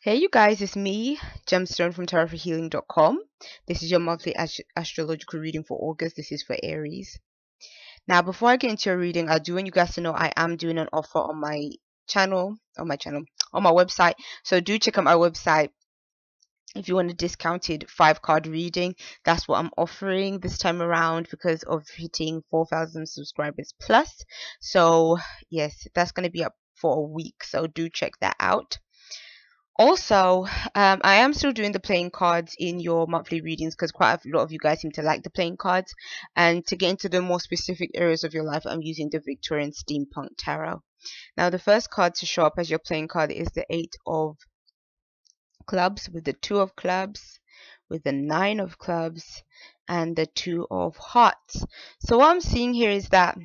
Hey you guys, it's me, Gemstone from tarotforhealing.com. This is your monthly astrological reading for August. This is for Aries. Now, before I get into your reading, I do want you guys to know I am doing an offer on my website. So do check out my website if you want a discounted 5-card reading. That's what I'm offering this time around because of hitting 4,000 subscribers plus. So yes, that's going to be up for a week. So do check that out. Also, I am still doing the playing cards in your monthly readings because quite a lot of you guys seem to like the playing cards. And to get into the more specific areas of your life, I'm using the Victorian Steampunk Tarot. Now, the first card to show up as your playing card is the 8 of Clubs with the 2 of Clubs, with the 9 of Clubs, and the 2 of Hearts. So what I'm seeing here is that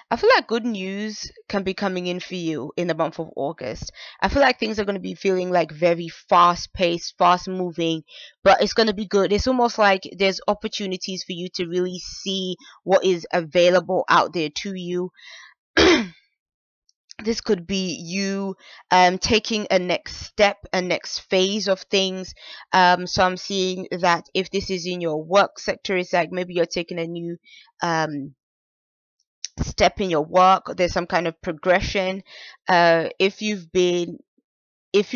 I feel like good news can be coming in for you in the month of August. I feel like things are going to be feeling like very fast paced, fast moving, but it's going to be good. It's almost like there's opportunities for you to really see what is available out there to you. This could be you taking a next step, a next phase of things. So I'm seeing that if this is in your work sector, it's like maybe you're taking a new step in your work. There's some kind of progression. If you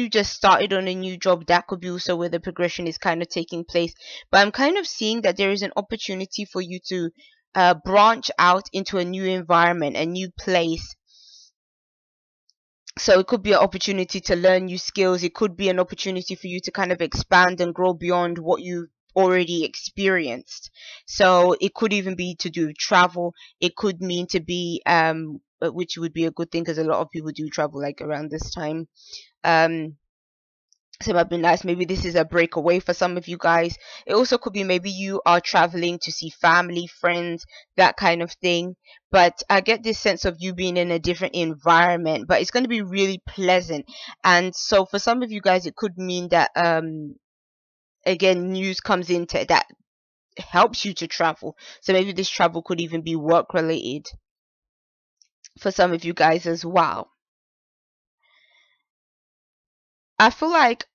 just started on a new job, that could be also where the progression is kind of taking place. But I'm kind of seeing that there is an opportunity for you to branch out into a new environment, a new place. So it could be an opportunity to learn new skills. It could be an opportunity for you to kind of expand and grow beyond what you already experienced. So it could even be to do with travel. It could mean to be which would be a good thing because a lot of people do travel like around this time. So it might be nice. Maybe this is a breakaway for some of you guys. It also could be maybe you are traveling to see family, friends, that kind of thing. But I get this sense of you being in a different environment, but it's going to be really pleasant. And so for some of you guys, it could mean that again, news comes into that helps you to travel. So maybe this travel could even be work related for some of you guys as well. I feel like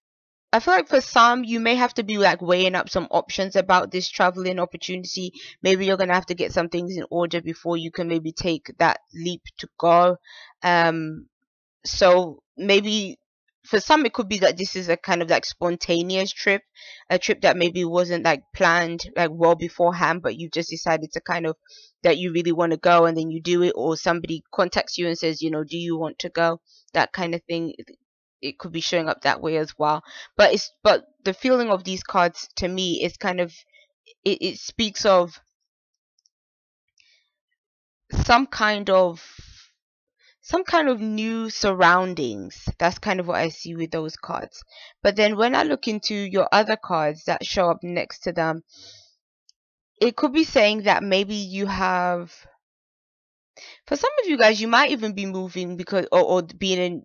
for some you may have to be like weighing up some options about this traveling opportunity. Maybe you're gonna have to get some things in order before you can maybe take that leap to go. So maybe for some it could be that this is a kind of like spontaneous trip, a trip that maybe wasn't like planned like well beforehand, but you just decided to kind of that you really want to go and then you do it, or somebody contacts you and says, do you want to go, that kind of thing. It could be showing up that way as well. But the feeling of these cards to me is kind of it speaks of some kind of new surroundings. That's kind of what I see with those cards. But then when I look into your other cards that show up next to them, it could be saying that maybe you have, for some of you guys, you might even be moving because or being in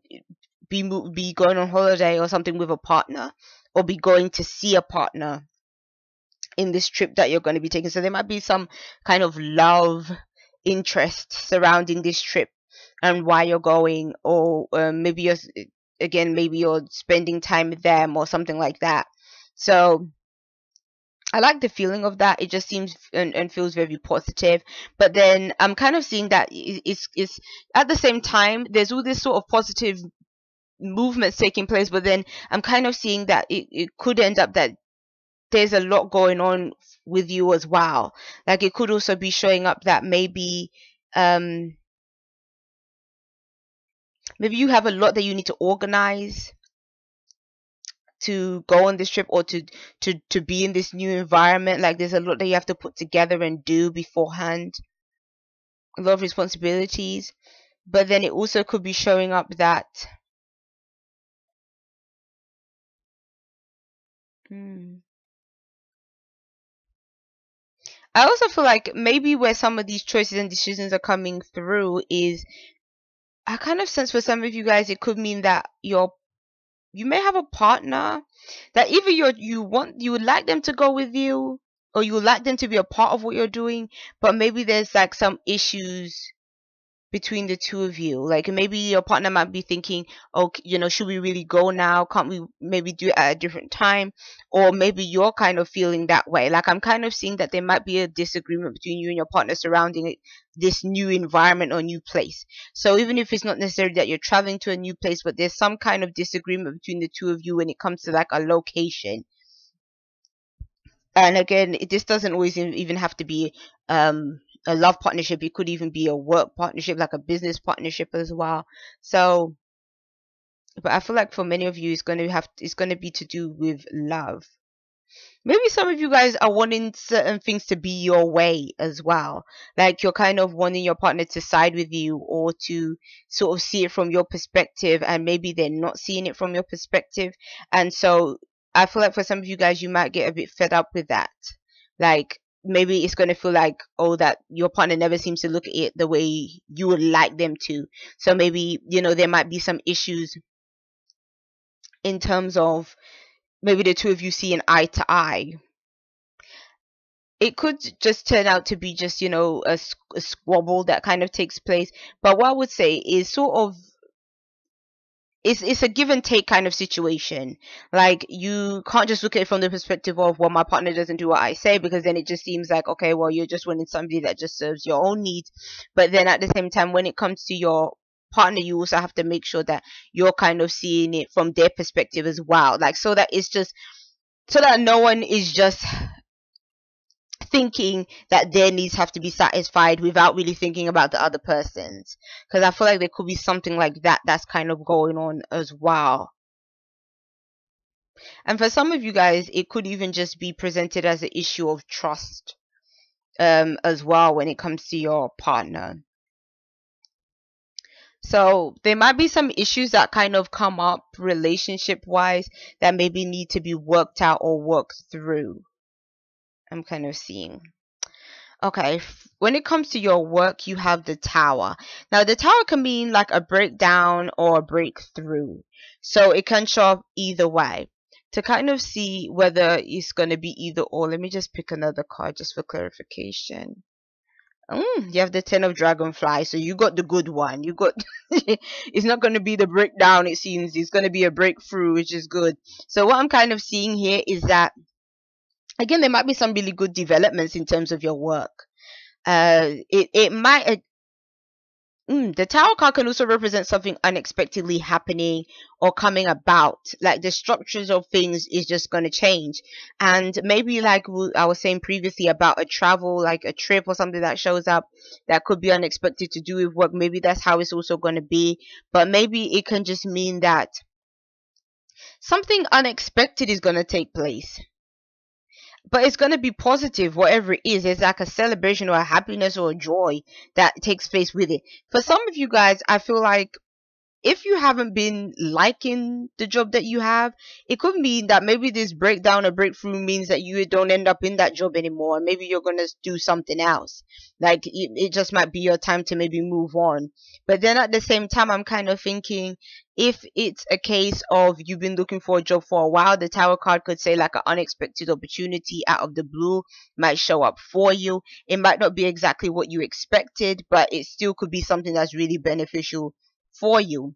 be going on holiday or something with a partner, or be going to see a partner in this trip that you're going to be taking. So there might be some kind of love interest surrounding this trip and why you're going, or maybe you're spending time with them or something like that. So I like the feeling of that. It just seems and feels very positive. But then I'm kind of seeing that it's at the same time there's all this sort of positive movements taking place, but then I'm kind of seeing that it could end up that there's a lot going on with you as well. Like it could also be showing up that maybe maybe you have a lot that you need to organize to go on this trip, or to be in this new environment. Like there's a lot that you have to put together and do beforehand, a lot of responsibilities. But then it also could be showing up that I also feel like maybe where some of these choices and decisions are coming through is, I kind of sense for some of you guys it could mean that you may have a partner that either you would like them to go with you, or you would like them to be a part of what you're doing, but maybe there's like some issues between the two of you. Like maybe your partner might be thinking, oh, should we really go now? Can't we maybe do it at a different time? Or maybe you're kind of feeling that way. Like I'm kind of seeing that there might be a disagreement between you and your partner surrounding this new environment or new place. So even if it's not necessarily that you're traveling to a new place, but there's some kind of disagreement between the two of you when it comes to like a location. And again, this doesn't always even have to be a love partnership. It could even be a work partnership, like a business partnership as well. So, but I feel like for many of you, it's going to be to do with love. Maybe some of you guys are wanting certain things to be your way as well. Like you're kind of wanting your partner to side with you or to sort of see it from your perspective, and maybe they're not seeing it from your perspective. And so I feel like for some of you guys, you might get a bit fed up with that. Like maybe it's going to feel like, oh, that your partner never seems to look at it the way you would like them to. So maybe, there might be some issues in terms of maybe the two of you seeing eye to eye. It could just turn out to be just, a squabble that kind of takes place. But what I would say is sort of, it's a give and take kind of situation. Like you can't just look at it from the perspective of, well, my partner doesn't do what I say, because then it just seems like, okay, well, you're just wanting somebody that just serves your own needs. But then at the same time, when it comes to your partner, you also have to make sure that you're kind of seeing it from their perspective as well. Like so that no one is just thinking that their needs have to be satisfied without really thinking about the other person's, because I feel like there could be something like that that's kind of going on as well. And for some of you guys, it could even just be presented as an issue of trust as well when it comes to your partner. So there might be some issues that kind of come up relationship wise that maybe need to be worked out or worked through. I'm kind of seeing. Okay, when it comes to your work, you have the Tower. Now, the Tower can mean like a breakdown or a breakthrough. So it can show up either way. To kind of see whether it's going to be either or, let me just pick another card just for clarification. You have the Ten of Dragonfly, so you got the good one. You got it's not going to be the breakdown, it seems. It's going to be a breakthrough, which is good. So what I'm kind of seeing here is that, again, there might be some really good developments in terms of your work. It might the Tower card can also represent something unexpectedly happening or coming about. Like the structures of things is just going to change, and maybe like I was saying previously about a travel, like a trip or something that shows up that could be unexpected to do with work. Maybe that's how it's also going to be, but maybe it can just mean that something unexpected is going to take place, but it's going to be positive. Whatever it is, it's like a celebration or a happiness or a joy that takes place with it. For some of you guys, I feel like if you haven't been liking the job that you have, it could mean that maybe this breakdown or breakthrough means that you don't end up in that job anymore. Maybe you're going to do something else. Like it just might be your time to maybe move on. But then at the same time, I'm kind of thinking, if it's a case of you've been looking for a job for a while, the Tower card could say like an unexpected opportunity out of the blue might show up for you. It might not be exactly what you expected, but it still could be something that's really beneficial for you.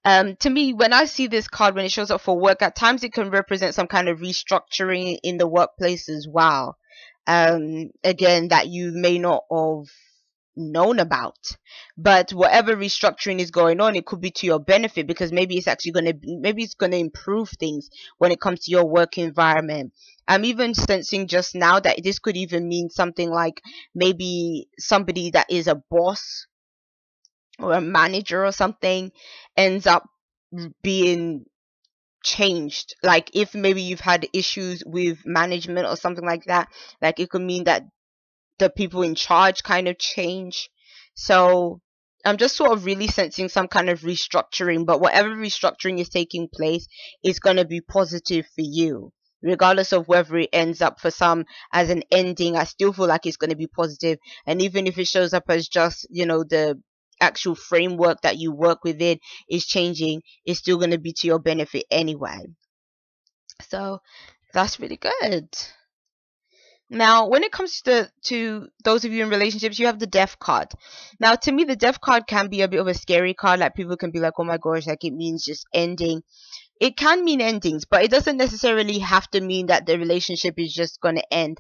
To me, when I see this card, when it shows up for work, at times it can represent some kind of restructuring in the workplace as well. Again, that you may not have known about, but whatever restructuring is going on, it could be to your benefit, because maybe it's actually maybe it's going to improve things when it comes to your work environment. I'm even sensing just now that this could even mean something like maybe somebody that is a boss or a manager or something ends up being changed. Like if maybe you've had issues with management or something like that, like it could mean that the people in charge kind of change. So I'm just sort of really sensing some kind of restructuring, but whatever restructuring is taking place is going to be positive for you. Regardless of whether it ends up for some as an ending, I still feel like it's going to be positive. And even if it shows up as just, the actual framework that you work within is changing, it's still going to be to your benefit anyway. So that's really good. Now, when it comes to those of you in relationships, you have the death card. Now, to me, the death card can be a bit of a scary card. Like, people can be like, oh my gosh, like, it means just ending. It can mean endings, but it doesn't necessarily have to mean that the relationship is just going to end.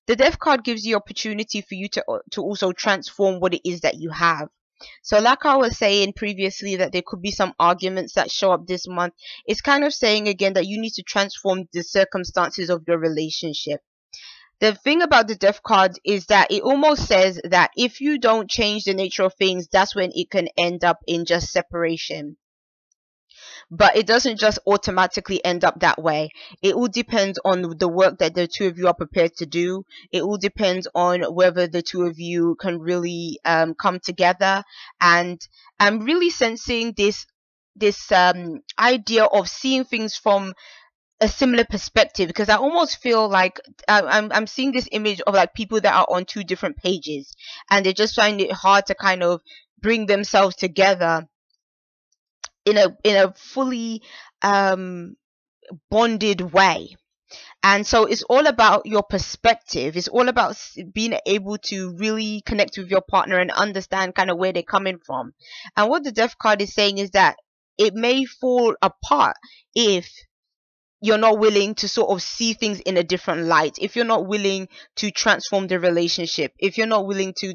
The death card gives the opportunity for you to also transform what it is that you have. So like I was saying previously, that there could be some arguments that show up this month. It's kind of saying again that you need to transform the circumstances of your relationship. The thing about the death card is that it almost says that if you don't change the nature of things, that's when it can end up in just separation. But it doesn't just automatically end up that way. It all depends on the work that the two of you are prepared to do. It all depends on whether the two of you can really come together. And I'm really sensing this idea of seeing things from a similar perspective, because I almost feel like I'm seeing this image of like people that are on two different pages, and they just find it hard to kind of bring themselves together in a fully bonded way. And so it's all about your perspective. It's all about being able to really connect with your partner and understand kind of where they're coming from. And what the death card is saying is that it may fall apart if you're not willing to sort of see things in a different light, if you're not willing to transform the relationship, if you're not willing to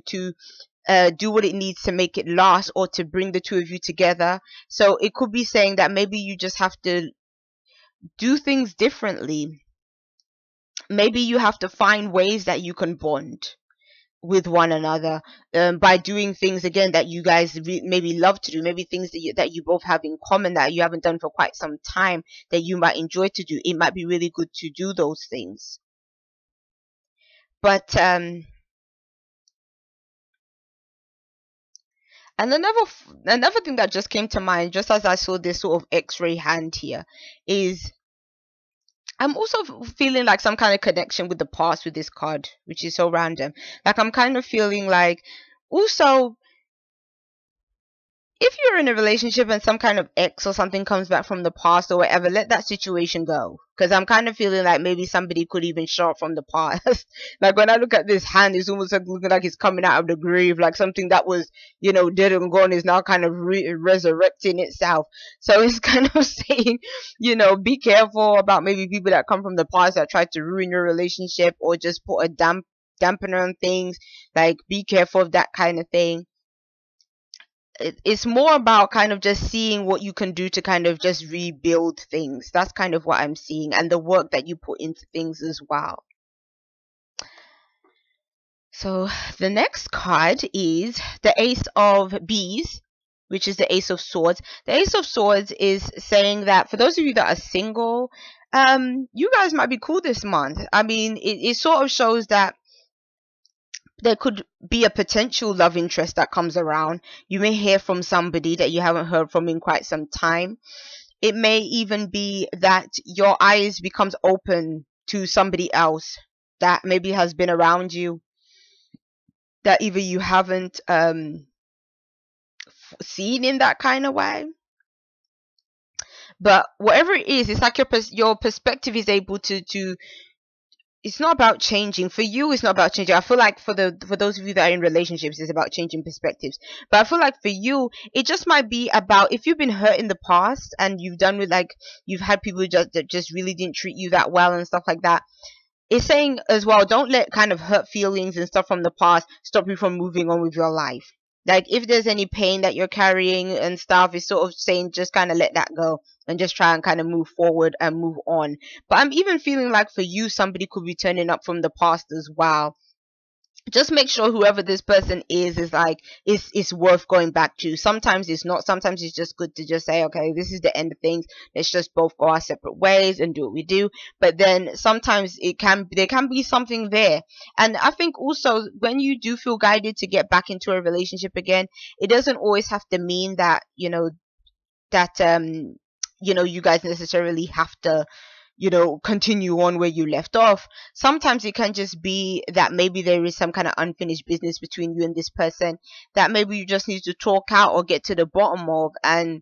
do what it needs to make it last, or to bring the two of you together. So it could be saying that maybe you just have to do things differently. Maybe you have to find ways that you can bond with one another, by doing things again that you guys maybe love to do, maybe things that you both have in common that you haven't done for quite some time that you might enjoy to do. It might be really good to do those things. But and another thing that just came to mind just as I saw this sort of x-ray hand here is I'm also feeling like some kind of connection with the past with this card, which is so random. Like, I'm kind of feeling like also, if you're in a relationship and some kind of ex or something comes back from the past or whatever, let that situation go. Because I'm kind of feeling like maybe somebody could even show up from the past. Like, when I look at this hand, it's almost like looking like it's coming out of the grave. Like something that was, dead and gone is now kind of resurrecting itself. So it's kind of saying, be careful about maybe people that come from the past that try to ruin your relationship or just put a dampener on things. Like, be careful of that kind of thing. It's more about kind of just seeing what you can do to kind of just rebuild things. That's kind of what I'm seeing, and the work that you put into things as well. So the next card is the Ace of Bees, which is the Ace of Swords. The Ace of Swords is saying that for those of you that are single, you guys might be cool this month. I mean, it sort of shows that there could be a potential love interest that comes around. You may hear from somebody that you haven't heard from in quite some time. It may even be that your eyes becomes open to somebody else that maybe has been around you, that either you haven't seen in that kind of way. But whatever it is, it's like your perspective is able to it's not about changing. For you, it's not about changing. I feel like for those of you that are in relationships, it's about changing perspectives. But I feel like for you, it just might be about if you've been hurt in the past and you've done with, like, you've had people that just really didn't treat you that well and stuff like that. It's saying as well, don't let kind of hurt feelings and stuff from the past stop you from moving on with your life. Like, if there's any pain that you're carrying and stuff, it's sort of saying just kind of let that go and just try and kind of move forward and move on. But I'm even feeling like for you, somebody could be turning up from the past as well. Just make sure whoever this person is like, it's worth going back to. Sometimes it's not. Sometimes it's just good to just say, okay, this is the end of things. Let's just both go our separate ways and do what we do. But then sometimes there can be something there. And I think also when you do feel guided to get back into a relationship again, it doesn't always have to mean that, you guys necessarily have to continue on where you left off. Sometimes it can just be that maybe there is some kind of unfinished business between you and this person that maybe you just need to talk out or get to the bottom of, and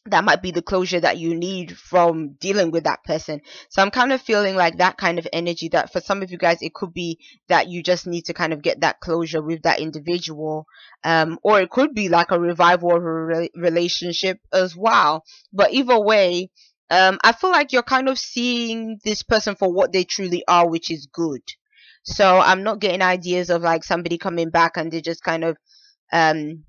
that might be the closure that you need from dealing with that person. So I'm kind of feeling like that kind of energy, that for some of you guys it could be that you just need to kind of get that closure with that individual, or it could be like a revival of a relationship as well. But either way, I feel like you're kind of seeing this person for what they truly are, which is good. So I'm not getting ideas of like somebody coming back and they're just kind of um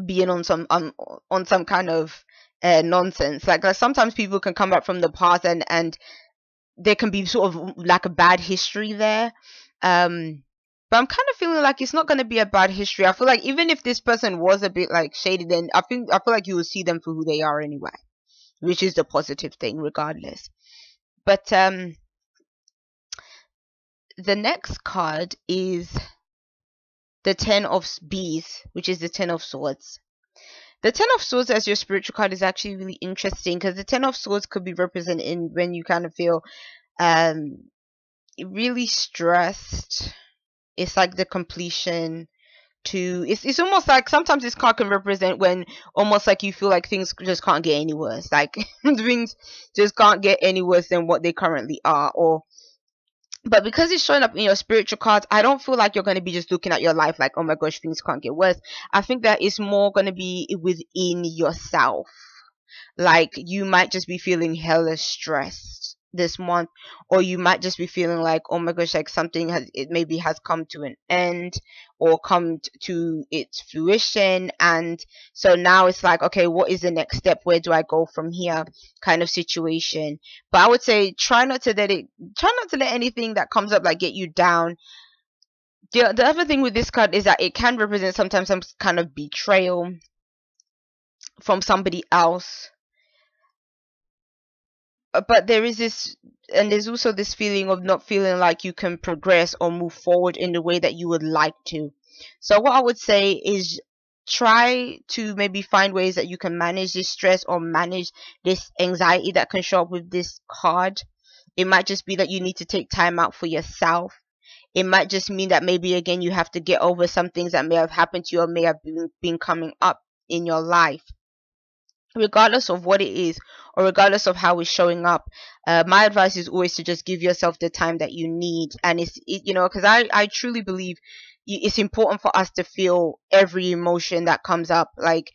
being on some kind of nonsense. Like sometimes people can come back from the past, and there can be sort of like a bad history there. But I'm kind of feeling like it's not going to be a bad history. I feel like even if this person was a bit like shady, then I feel like you will see them for who they are anyway, which is the positive thing regardless. But the next card is the Ten of Bees, which is the Ten of Swords. The Ten of Swords as your spiritual card is actually really interesting, because the Ten of Swords could be represented in when you kind of feel um really stressed. It's like the completion to it's almost like sometimes this card can represent when almost like you feel like things just can't get any worse. Like things just can't get any worse than what they currently are. Or but because it's showing up in your spiritual cards, I don't feel like you're going to be just looking at your life like, oh my gosh, things can't get worse. I think that it's more going to be within yourself. Like you might just be feeling hella stressed this month, or you might just be feeling like, oh my gosh, like something has come to an end, or come to its fruition, and so now it's like, okay, what is the next step, where do I go from here, kind of situation. But I would say try not to let anything that comes up like get you down. The other thing with this card is that it can represent sometimes some kind of betrayal from somebody else. But there is this, and there's also this feeling of not feeling like you can progress or move forward in the way that you would like to. So what I would say is try to maybe find ways that you can manage this stress or manage this anxiety that can show up with this card. It might just be that you need to take time out for yourself. It might just mean that maybe again you have to get over some things that may have happened to you or may have been coming up in your life. Regardless of what it is, or regardless of how it's showing up, my advice is always to just give yourself the time that you need. And because I truly believe it's important for us to feel every emotion that comes up. Like,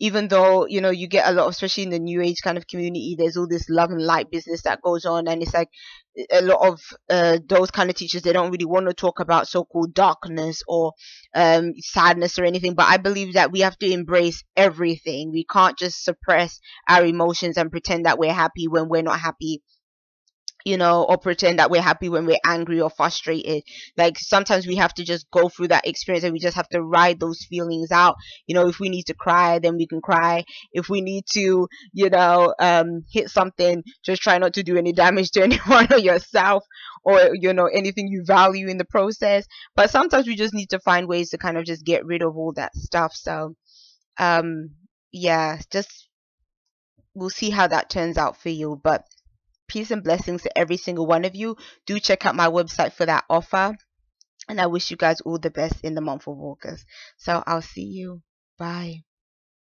even though you get a lot, especially in the new age kind of community, there's all this love and light business that goes on, and it's like a lot of those kind of teachers, they don't really want to talk about so-called darkness or sadness or anything. But I believe that we have to embrace everything. We can't just suppress our emotions and pretend that we're happy when we're not happy, or pretend that we're happy when we're angry or frustrated. Like sometimes we have to just go through that experience, and we just have to ride those feelings out. If we need to cry, then we can cry. If we need to hit something, just try not to do any damage to anyone or yourself, or anything you value in the process. But sometimes we just need to find ways to kind of just get rid of all that stuff. So yeah, just we'll see how that turns out for you. But peace and blessings to every single one of you. Do check out my website for that offer. And I wish you guys all the best in the month of August. So I'll see you. Bye.